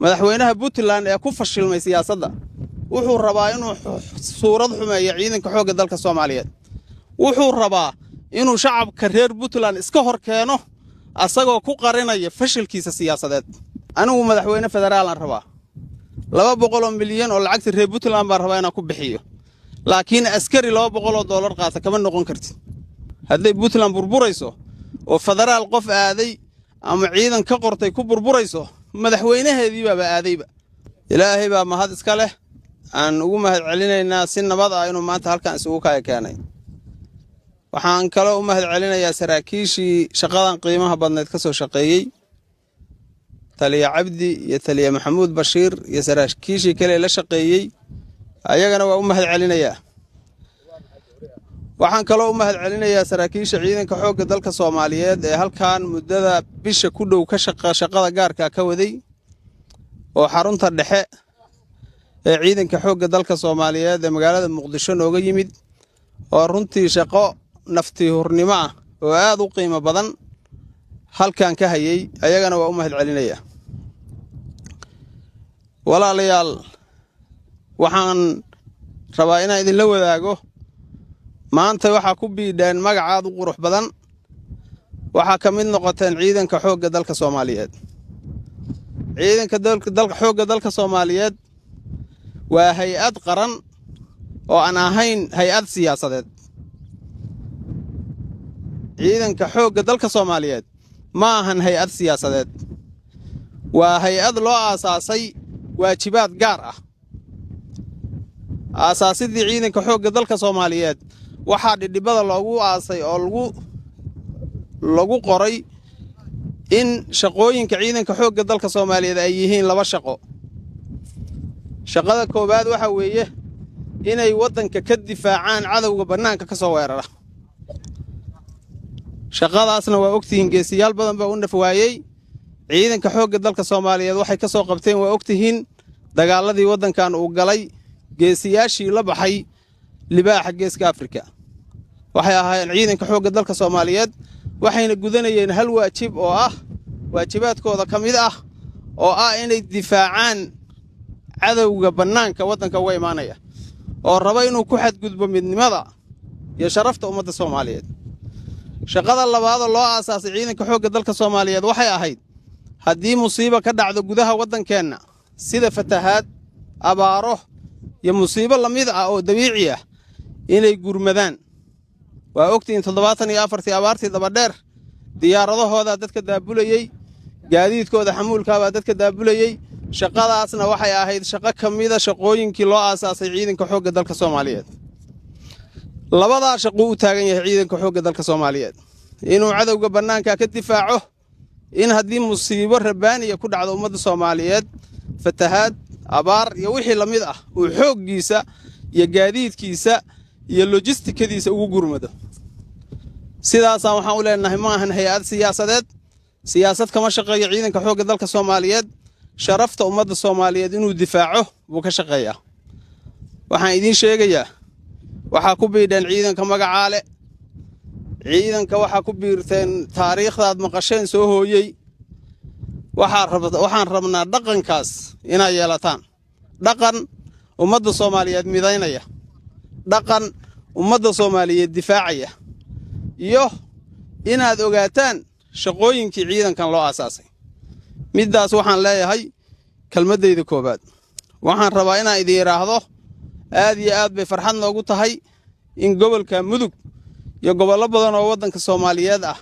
madaxweynaha Puntland ee ku fashilmay siyaasadda wuxuu rabaa inuu suurad xumeeyo ciidanka xoogga dalka Soomaaliyeed wuxuu rabaa inuu shacabka reer Puntland iska hor keeno asagoo ku qarinaya fashilkiisa siyaasadeed anigu madaxweyne federaal aan rabaa 200 milyan oo lacagta reer Puntland baan rabaa inaan ku bixiyo laakiin askari $200 qaata kama noqon kartid hadday Puntland burburayso oo federaal qof aaday ama ciidan ka qortay ku burburayso madaxweynaheedii baa aadayba ilaahay baa mahad iska leh aan ugu mahad celinaynaa si nabad ah inuu maanta halkan isugu keenay waxaan kale u mahad celinayaa saraakiishii shaqadan qiimaha badneed ka soo shaqeeyay taliya Cabdi iyo taliya Maxamuud Bashiir iyo saraakiishii kale la shaqeeyay ayagana waa u mahad celinayaa waxaan kale u mahad celinayaa saraakiisha ciidanka xoogga dalka Soomaaliyeed ee halkan muddada bisha ku dhow ka shaqada gaarka ka waday oo xarunta dhexe ee ciidanka xoogga dalka Soomaaliyeed ee magaalada Muqdisho nooga yimid oo runtii shaqo nafti hurnimo ah oo aad u qiimo badan halkan ka hayay ayagana waa u mahad celinayaa walaalayaal waxaan rabaa inaan idin la wadaago maanta waxa ku biideen magacaad u qurux badan waxa ka mid noqoteen ciidanka xoogga dalka Soomaaliyeed ciidanka dalka xoogga dalka Soomaaliyeed waa hay'ad qaran oo aan ahayn hay'ad siyaasadeed ciidanka xoogga dalka Soomaaliyeed ma ahan hay'ad siyaasadeed waa hay'ad loo aasaasay waajibaad gaar ah aasaasidii ciidanka xoogga dalka Soomaaliyeed waxa dhidibada loogu aasay oo lagu qoray in shaqooyinka ciidanka xoogga dalka Soomaaliyeed ay yihiin laba shaqo shaqada koobaad waxa weeye inay wadanka ka difaacaan cadawga banaanka ka soo weerara shaqadaasna waa ogtihiin geesiyaal badan baa u nafwaayay ciidanka xoogga dalka Soomaaliyeed waxay ka soo qabteen waa ogtihiin dagaaladii wadankan uu galay geesiyaashii la baxay libaaxa geeska Afrika waxay ahaayeen ciidanka xoogga dalka Soomaaliyeed waxayna gudanayeen hal waajib oo ah waajibaadkooda kamid ah oo ah inay difaacaan cadawga banaanka wadanka uga imaanaya oo raba inuu ku xadgudbo midnimada iyo sharafta ummadda Soomaaliyeed shaqada labaad oo loo aasaasay ciidanka xoogga dalka Soomaaliyeed waxay ahayd haddii musiibo ka dhacdo gudaha wadankeena sida fatahaad abaaro iyo musiibo lamid ah oo dabiici ah inay gurmadaan waa ogtiin 74 abaartii daba dheer diyaaradahooda dadka daabulayay gaadiidkooda xamuulka baa dadka daabulayay shaqadaasna waxay ahayd shaqo kamida shaqooyinkii loo aasaasay ciidanka xoogga dalka Soomaaliyeed labada shaqo u taagan yahay ciidanka xoogga dalka Soomaaliyeed inuu cadawga banaanka ka difaaco in haddii musiibo rabaaniya ku dhacdo ummadda Soomaaliyeed fatahaad abaar iyo wixii lamid ah uu xooggiisa iyo gaadiidkiisa iyo logistikadiisa ugu gurmado sidaas waxaan u leenahay ma ahan hay'ad siyaasadeed siyaasad kama shaqeeyo ciidanka xoogga dalka Soomaaliyeed sharafta ummadda Soomaaliyeed inuu difaaco buu ka shaqeeyaa waxaan idin sheegayaa waxa ku biideen ciidanka magacaale ciidanka waxa ku biirteen taariikhdaad maqasheen soo hooyay waxaan rabnaa dhaqankaas inay yeelataan dhaqan ummadda Soomaaliyeed midaynaya dhaqan ummadda Soomaaliyeed difaacaya iyo inaad ogaataan shaqooyinkii ciidankan loo aasaasay midaas waxaan leeyahay kelmadeyda koobaad waxaan rabaa inaan idin yiraahdo aad iyo aad bay farxad noogu tahay in gobolka Mudug iyo gobollo badan oo wadanka Soomaaliyeed ah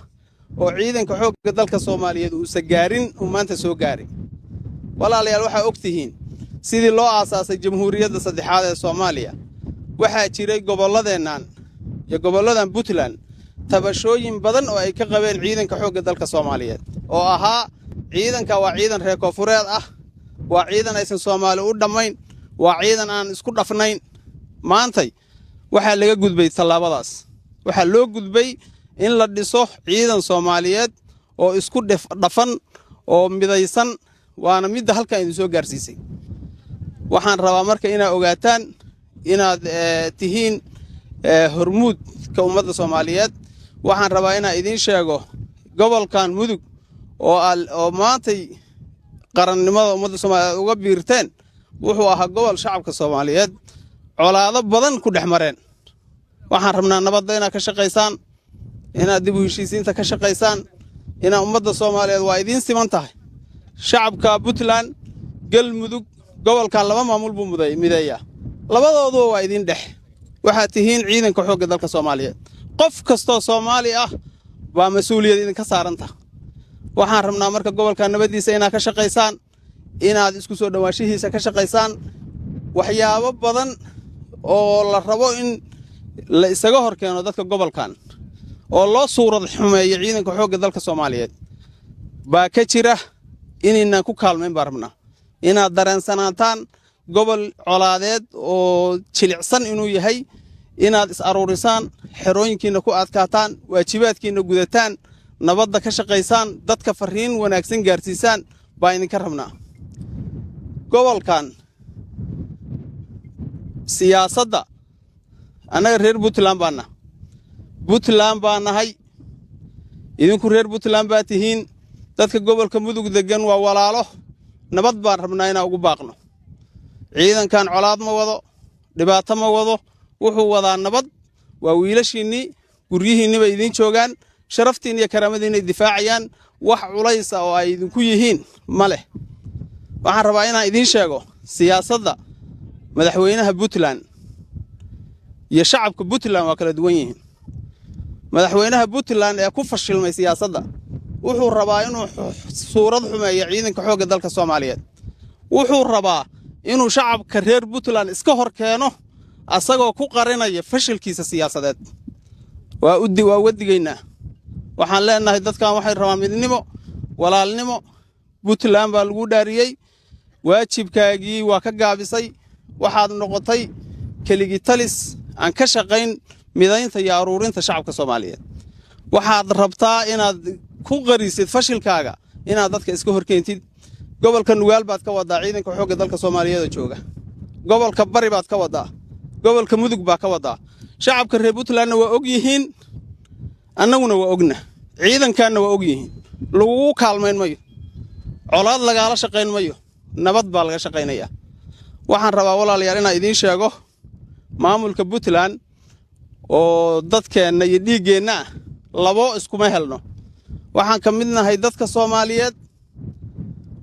oo ciidanka xoogga dalka Soomaaliyeed uu sagaarin uu maanta soo gaaray walaalayaal waxa ogtihiin sidii loo aasaasay jamhuuriyadda saddexaad ee Soomaaliya waxa jiray gobolladeenan iyo gobolladan Puntland tabashooyin badan oo ay ka qabeen ciidanka xoogga dalka Soomaaliyeed oo ahaa ciidanka waa ciidan reer Koonfureed ah waa ciidan aysan Soomaali u dhamayn waa ciidan aan isku dhafnayn maantay waxa laga gudbay talaabadaas waxa loo gudbay in la dhiso ciidan Soomaaliyeed oo isku dhafan oo midaysan waana mid halka idin soo gaarsiisay waxaan rabaa marka inaad ogaataan inaad tihiin hormuud ka ummadda Soomaaliyeed waxaan rabaa inaan idin sheego gobolkan Mudug oo maantay qarannimada ummadda Soomaaliyeed uga biirteen wuxuu ahaa gobol shacabka Soomaaliyeed colaado badan ku dhex mareen waxaan rabnaa nabadda inaad ka shaqaysaan inaad dib u heshiisiinta ka shaqaysaan ina ummadda Soomaaliyeed waa idin siman tahay shacabka Puntland galmudug gobolka laba maamul buu mideeyaa labadoodu waa idin dhex waxa tihiin ciidanka xoogga dalka Soomaaliyeed qof kasto Soomaali ah waa mas'uuliyad idin ka saaranta waxaan rabnaa marka gobolka nabadiisa inaad ka shaqaysaan inaad isku soo dhawaashihiisa ka shaqaysaan waxyaabo badan oo la rabo in la isaga horkeeno dadka gobolkan oo loo suurad xumeeyo ciidanka xoogga dalka Soomaaliyeed baa ka jira inaynan ku kaalmeyn barabna inaad dareensanaataan gobol colaadeed oo jilicsan inuu yahay inaad is aruurisaan xerooyinkiina ku adkaataan waajibaadkiina gudataan nabadda ka shaqaysaan dadka fariin wanaagsan gaarsiisaan baa idinka rabnaa gobolkan siyaasadda anaga reer Puntland baa nahay idinku reer Puntland baa tihiin dadka gobolka mudug degan waa walaalo nabad baan rabnaa inaan ugu baaqno ciidankan colaad ma wado dhibaato ma wado wuxuu wadaa nabad waa wiilashiinii guryihiinii bay idin joogaan sharaftiin iyo karaamadiina difaacayaan wax culays oo ay idinku yihiin ma leh waxaan rabaa inaan idin sheego siyaasadda madaxweynaha Puntland iyo shacabka Puntland waa kala duwan yihiin madaxweynaha Puntland ee ku fashilmay siyaasadda wuxuu rabaa inuu suurad xumeeyo ciidanka xoogga dalka Soomaaliyeed wuxuu rabaa inuu shacabka reer Puntland iska hor keeno asagoo ku qarinaya fashilkiisa siyaasadeed waa wadigeynaa waxaan leenahay dadkan waxay rabaan midnimo walaalnimo Puntland baa lagu dhaariyay waajibkaagii waa ka gaabisay waxaad noqotay keligi talis aan ka shaqayn midaynta iyo aruurinta shacabka Soomaaliyeed waxaad rabtaa inaad ku qarisid fashilkaaga inaad dadka iska horkeentid gobolka Nugaal baad ka wadaa ciidanka xoogga dalka Soomaaliyeed jooga gobolka Bari baad ka wadaa gobolka Mudug baa ka wadaa shacabka reer Puntland waa og yihiin annaguna waa ogna ciidankaana waa og yihiin lagu kaalmeyn mayo colaad lagaala shaqayn mayo nabad baa laga shaqaynayaa waxaan rabaa walaalayaal inaan idin sheego maamulka Puntland oo dadkeena iyo dhiigeena labo iskuma helno waxaan ka mid nahay dadka Soomaaliyeed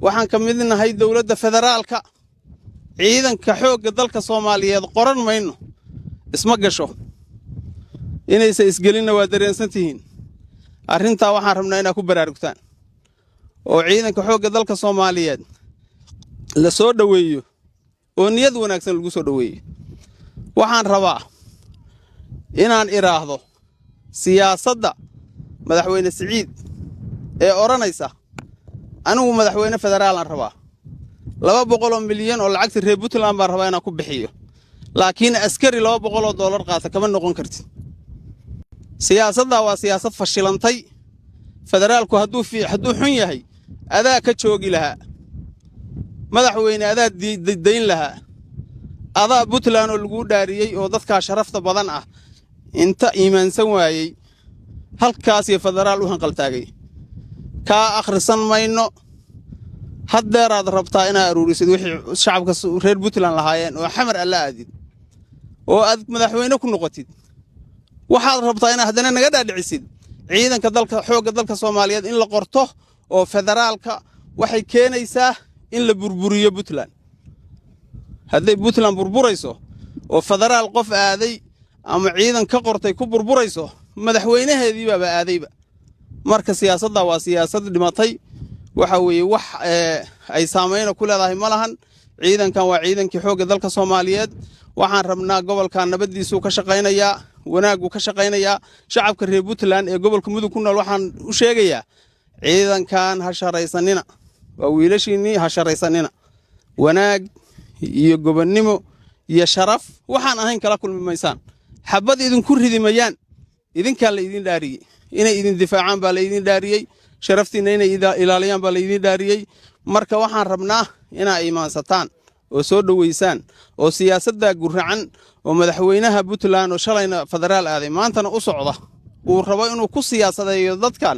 waxaan ka mid nahay dawladda federaalka ciidanka xoogga dalka Soomaaliyeed qoran mayno isma gasho inaysa isgelina waa dareensantihiin arrinta waxaan rabnaa inaad ku baraarugtaan oo ciidanka xoogga dalka Soomaaliyeed la soo dhaweeyo oo niyad wanaagsan lagu soo dhaweeyo waxaan rabaa inaan iraahdo siyaasadda madaxweyne Siciid ee oranaysa anigu madaxweyne federaal aan rabaa 200 milyan oo lacagta reer Puntland baan rabaa inaan ku bixiyo laakiin askari $200 qaata kama noqon kartid siyaasadda waa siyaasad fashilantay federaalku hadduu xun yahay adaa ka joogi lahaa madaxweyne adaa dayn lahaa adaa Puntland oo lagu dhaariyay oo dadka sharafta badan ah inta iimaansan waayay halkaas iyo federaal u hanqal taagay ka akhrisan mayno haddeeraad rabtaa inaad aruurisid wixii shacabka reer Puntland lahaayeen oo xamar alla aadid oo aad madaxweyne ku noqotid waxaad rabtaa inaad haddana naga dhaadhicisid ciidanka dalka xoogga dalka Soomaaliyeed in la qorto oo federaalka waxay keenaysaa in la burburiyo Puntland hadday Puntland burburayso oo federaal qof aaday ama ciidan ka qortay ku burburayso madaxweynaheedii baa aadayba marka siyaasadda waa siyaasad dhimatay waxa weeye wax ay saameyn ku leedahay malahan ciidankan waa ciidankii xoogga dalka Soomaaliyeed waxaan rabnaa gobolka nabadiisu ka shaqaynayaa wanaagu ka shaqaynayaa shacabka reer Puntland ee gobolka Mudug ku nool waxaan u sheegayaa ciidankan ha sharaysanina waa wiilashiinii ha sharaysanina wanaag iyo gobonnimo iyo sharaf waxaan ahayn kala kulmaysaan xabad idinku ridimayaan idinka la idin dhaariyay inay idin difaacaan baa la idin dhaariyay sharaftiina inay ilaaliyaan baa la idin dhaariyay marka waxaan rabnaa inaa iimaansataan oo soo dhaweysaan oo siyaasadda guracan oo madaxweynaha Puntland oo shalayna federaal aaday maantana u socda uu rabo inuu ku siyaasadeeyo dadkan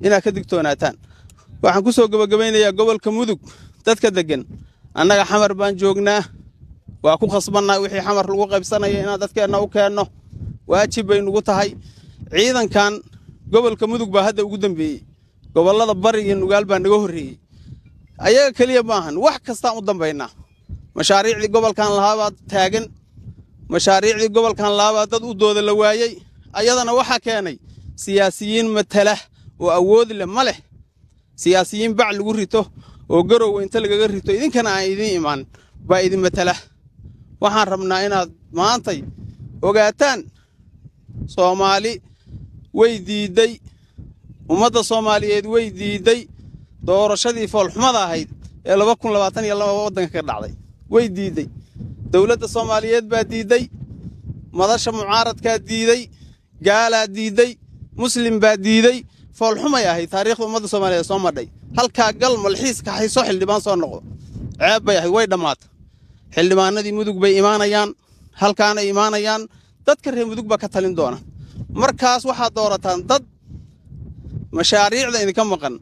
inaa ka digtoonaataan waxaan ku soo gabagabeynayaa gobolka Mudug dadka degan annaga xamar baan joognaa waa ku khasbannahay wixii xamar lagu qaybsanaya inaan dadkeenna u keenno waajib bay nugu tahay ciidankan gobolka mudug baa hadda ugu dambeeyey gobollada bari iyo nugaal baa naga horreeyey ayaga keliya maahan wax kastaan u dambaynaa mashaariicdii gobolkan lahaabaa taagan mashaariicdii gobolkan lahaabaa dad u dooda la waayey ayadana waxaa keenay siyaasiyiin matala oo awood leh ma leh siyaasiyiin bac lagu rito oo garow inta lagaga rito idinkana aan idiin imaan baa idin matala waxaan rabnaa inaad maantay ogaataan Soomaali way diiday ummadda Soomaaliyeed way diiday doorashadii foolxumada ahayd ee 2022 waddanka ka dhacday way diiday dawladda Soomaaliyeed baa diiday madasha mucaaradka diiday gaala diiday muslim baa diiday foolxumay ahayd taariikhda ummadda Soomaaliyeed soo madhay halka gal malxiiska hayso xildhibaan soo noqdo ceeb bay ahayd way dhamaatay xildhibaanadii mudug bay imaanayaan halkaana imaanayaan dadka reer mudug ba ka talin doona markaas waxa doorataan dad mashaariicda idinka maqan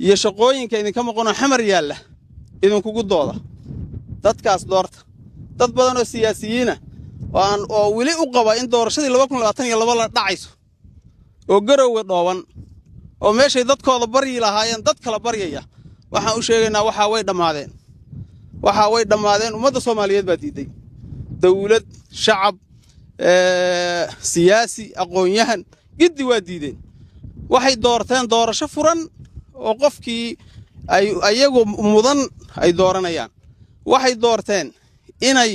iyo shaqooyinka idinka maqan oo xamar yaala idinkugu dooda dadkaas doorta dad badan oo siyaasiyiin ah oo wili u qaba in doorashadii 2022 la dhacayso oo garowe dhooban oo meeshay dadkooda bari lahaayeen dad kala baryaya waxaan u sheegaynaa waxa way dhamaadeen ummadda Soomaaliyeed baa diiday dawlad shacab siyaasi aqoon-yahan giddi waa diideen waxay doorteen doorasho furan oo qofkii ayagu mudan ay dooranayaan waxay doorteen inay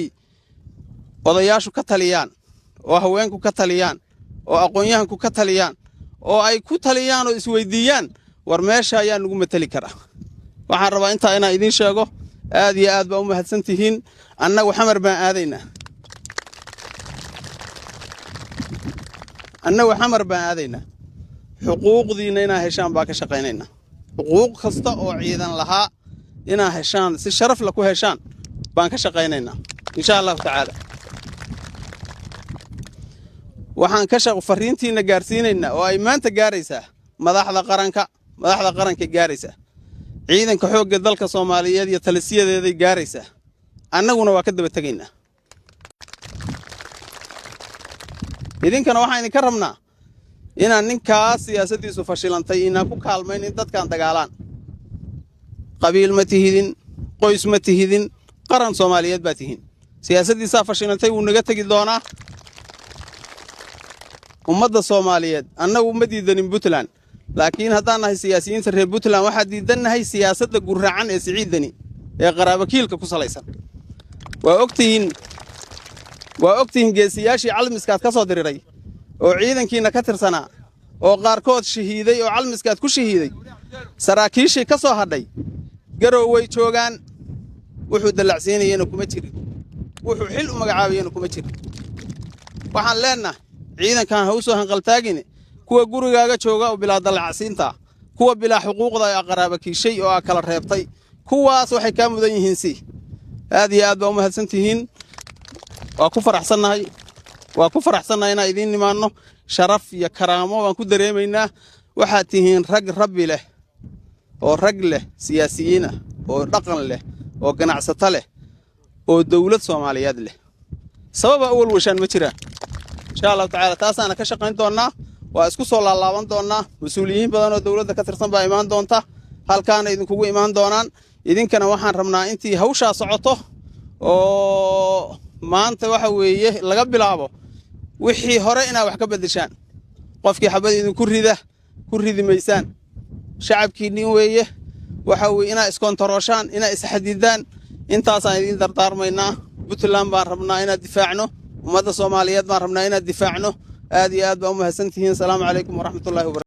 odayaashu ka taliyaan oo haweenku ka taliyaan oo aqoon-yahanku ka taliyaan oo ay ku taliyaan oo isweydiiyaan war meesha ayaa nagu matali karaa waxaan rabaa inta inaan idin sheego aad iyo aad baa u mahadsantihiin annagu xamar baan aadaynaa xuquuqdiina inaa heshaan baa ka shaqaynaynaa xuquuq kasta oo ciidan lahaa inaa heshaan si sharaf la ku heshaan baan ka shaqaynaynaa insha Allah tacaala waxaan ka fariintiina gaarsiinaynaa oo ay maanta gaaraysaa madaxda qaranka gaaraysaa ciidanka xoogga dalka Soomaaliyeed iyo talisiyadeeda gaaraysaa annaguna waa ka daba tagaynaa idinkana waxaan idinka rabnaa inaan ninkaas siyaasadiisu fashilantay inaan ku kaalmayn in dadkan dagaalaan qabiil ma tihidin qoys ma tihidin qaran Soomaaliyeed baa tihin siyaasadiisa fashilantay wuu naga tagi doonaa ummadda Soomaaliyeed annagu ma diidanin Puntland laakiin haddaan nahay siyaasiyiinta reer Puntland waxa diidanahay siyaasadda gurracan ee siciidani ee qaraabakiilka ku salaysan waa ogtihiin geesiyaashii calmiskaad ka soo diriray oo ciidankiina ka tirsanaa oo qaarkood shahiiday oo calmiskaad ku shahiiday saraakiishii ka soo hadhay garow way joogaan wuxuu dalacsiinayeen kuma jirin wuxuu xil u magacaabayeen kuma jirin waxaan leenahay ciidankan ha u soo hanqaltaagin kuwa gurigaaga jooga oo bilaa dalacsiinta kuwa bilaa xuquuqda ay qaraabakiishay oo kala reebtay kuwaas waxay ka mudan yihiin si aad iyo aad baa u mahadsantihiin waa ku faraxsanahay inaan idin nimaano sharaf iyo karaamo waan ku dareemaynaa waxaad tihiin rag rabbi leh oo rag leh siyaasiyiin ah oo dhaqan leh oo ganacsato leh oo dawlad Soomaaliyeed leh sababa awal washaan ma jiraan insha Allah tacaala taasaana ka shaqayn doonaa waa isku soo laalaaban doonaa mas'uuliyiin badan oo dawladda ka tirsan baa imaan doonta halkaana idinkugu imaan doonaan idinkana waxaan rabnaa intii hawshaa socoto oo maanta waxa weeye laga bilaabo wixii hore inaa wax ka bedeshaan qofkii xabad idinku ridi maysaan shacabkiinii weeye waxa weeye inaa iskontarooshaan inaa isxadidaan intaasaan idin dardaarmaynaa Puntland baan rabnaa inaad difaacno ummadda Soomaaliyeed baan rabnaa inaad difaacno aad iyo aad baa u mahadsantihiin salaamu calaykum waraxmatullaahi